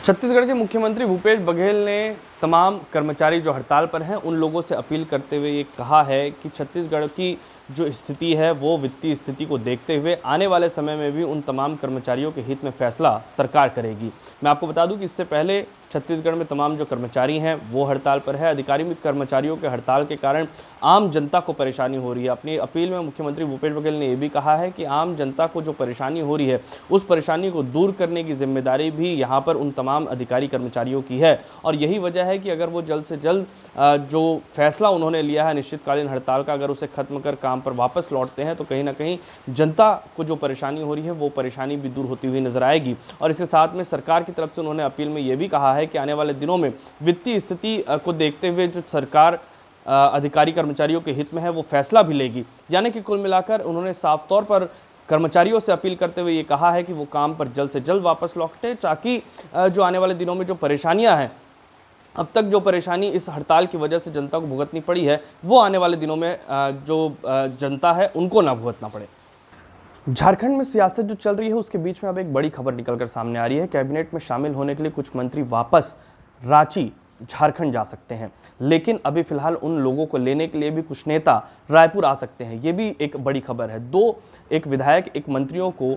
छत्तीसगढ़ के मुख्यमंत्री भूपेश बघेल ने तमाम कर्मचारी जो हड़ताल पर हैं उन लोगों से अपील करते हुए ये कहा है कि छत्तीसगढ़ की जो स्थिति है वो वित्तीय स्थिति को देखते हुए आने वाले समय में भी उन तमाम कर्मचारियों के हित में फैसला सरकार करेगी। मैं आपको बता दूं कि इससे पहले छत्तीसगढ़ में तमाम जो कर्मचारी हैं वो हड़ताल पर है। अधिकारी कर्मचारियों के हड़ताल के कारण आम जनता को परेशानी हो रही है। अपनी अपील में मुख्यमंत्री भूपेश बघेल ने यह भी कहा है कि आम जनता को जो परेशानी हो रही है उस परेशानी को दूर करने की जिम्मेदारी भी यहाँ पर उन तमाम अधिकारी कर्मचारियों की है। और यही वजह है कि अगर वो जल्द से जल्द जो फैसला उन्होंने लिया है निश्चितकालीन हड़ताल का, अगर उसे खत्म कर काम पर वापस लौटते हैं तो कहीं ना कहीं जनता को जो परेशानी हो रही है वो परेशानी भी दूर होती हुई नजर आएगी। और इसके साथ में सरकार की तरफ से उन्होंने अपील में ये भी कहा है कि आने वाले दिनों में वित्तीय स्थिति को देखते हुए जो सरकार अधिकारी कर्मचारियों के हित में है वो फैसला भी लेगी। यानी कि कुल मिलाकर उन्होंने साफ तौर पर कर्मचारियों से अपील करते हुए ये कहा है कि वो काम पर जल्द से जल्द वापस लौटे, ताकि जो आने वाले दिनों में जो परेशानियां हैं, अब तक जो परेशानी इस हड़ताल की वजह से जनता को भुगतनी पड़ी है वो आने वाले दिनों में जो जनता है उनको ना भुगतना पड़े। झारखंड में सियासत जो चल रही है उसके बीच में अब एक बड़ी खबर निकलकर सामने आ रही है। कैबिनेट में शामिल होने के लिए कुछ मंत्री वापस रांची झारखंड जा सकते हैं, लेकिन अभी फिलहाल उन लोगों को लेने के लिए भी कुछ नेता रायपुर आ सकते हैं। ये भी एक बड़ी खबर है। एक विधायक एक मंत्रियों को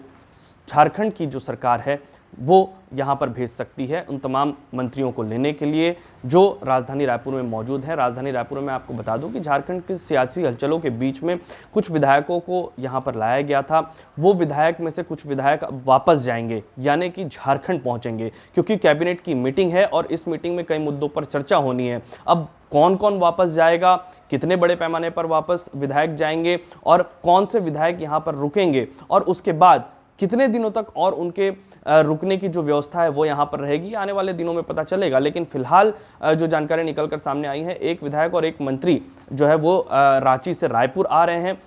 झारखंड की जो सरकार है वो यहाँ पर भेज सकती है उन तमाम मंत्रियों को लेने के लिए जो राजधानी रायपुर में मौजूद है। राजधानी रायपुर में आपको बता दूं कि झारखंड की सियासी हलचलों के बीच में कुछ विधायकों को यहाँ पर लाया गया था। वो विधायक में से कुछ विधायक अब वापस जाएंगे, यानी कि झारखंड पहुँचेंगे, क्योंकि कैबिनेट की मीटिंग है और इस मीटिंग में कई मुद्दों पर चर्चा होनी है। अब कौन कौन वापस जाएगा, कितने बड़े पैमाने पर वापस विधायक जाएंगे और कौन से विधायक यहाँ पर रुकेंगे और उसके बाद कितने दिनों तक और उनके रुकने की जो व्यवस्था है वो यहाँ पर रहेगी, आने वाले दिनों में पता चलेगा। लेकिन फिलहाल जो जानकारी निकलकर सामने आई है, एक विधायक और एक मंत्री जो है वो रांची से रायपुर आ रहे हैं,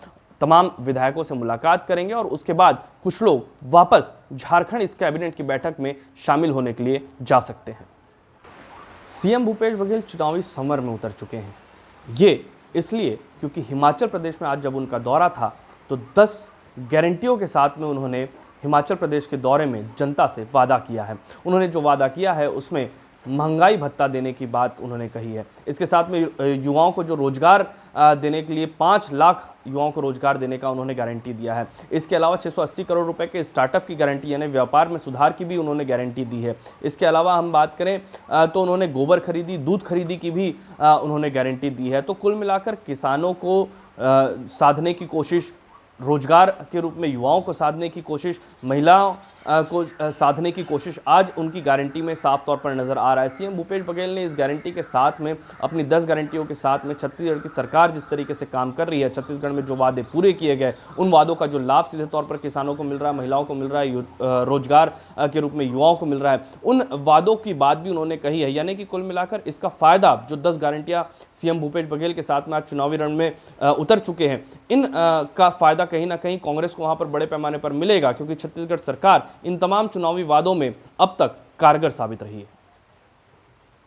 तमाम विधायकों से मुलाकात करेंगे और उसके बाद कुछ लोग वापस झारखंड इस कैबिनेट की बैठक में शामिल होने के लिए जा सकते हैं। सीएम भूपेश बघेल चुनावी समर में उतर चुके हैं। ये इसलिए क्योंकि हिमाचल प्रदेश में आज जब उनका दौरा था तो 10 गारंटियों के साथ में उन्होंने हिमाचल प्रदेश के दौरे में जनता से वादा किया है। उन्होंने जो वादा किया है उसमें महंगाई भत्ता देने की बात उन्होंने कही है। इसके साथ में युवाओं को जो रोजगार देने के लिए 5 लाख युवाओं को रोजगार देने का उन्होंने गारंटी दिया है। इसके अलावा 680 करोड़ रुपए के स्टार्टअप की गारंटी यानी व्यापार में सुधार की भी उन्होंने गारंटी दी है। इसके अलावा हम बात करें तो उन्होंने गोबर खरीदी, दूध खरीदी की भी उन्होंने गारंटी दी है। तो कुल मिलाकर किसानों को साधने की कोशिश, रोजगार के रूप में युवाओं को साधने की कोशिश, महिलाओं को साधने की कोशिश आज उनकी गारंटी में साफ तौर पर नजर आ रहा है। सीएम भूपेश बघेल ने इस गारंटी के साथ में, अपनी 10 गारंटियों के साथ में छत्तीसगढ़ की सरकार जिस तरीके से काम कर रही है, छत्तीसगढ़ में जो वादे पूरे किए गए उन वादों का जो लाभ सीधे तौर पर किसानों को मिल रहा है, महिलाओं को मिल रहा है, रोजगार के रूप में युवाओं को मिल रहा है, उन वादों की बात भी उन्होंने कही है। यानी कि कुल मिलाकर इसका फायदा जो 10 गारंटियां सीएम भूपेश बघेल के साथ में आज चुनावी रण में उतर चुके हैं, इन का फायदा कहीं ना कहीं कांग्रेस को वहां पर बड़े पैमाने पर मिलेगा, क्योंकि छत्तीसगढ़ सरकार इन तमाम चुनावी वादों में अब तक कारगर साबित रही है।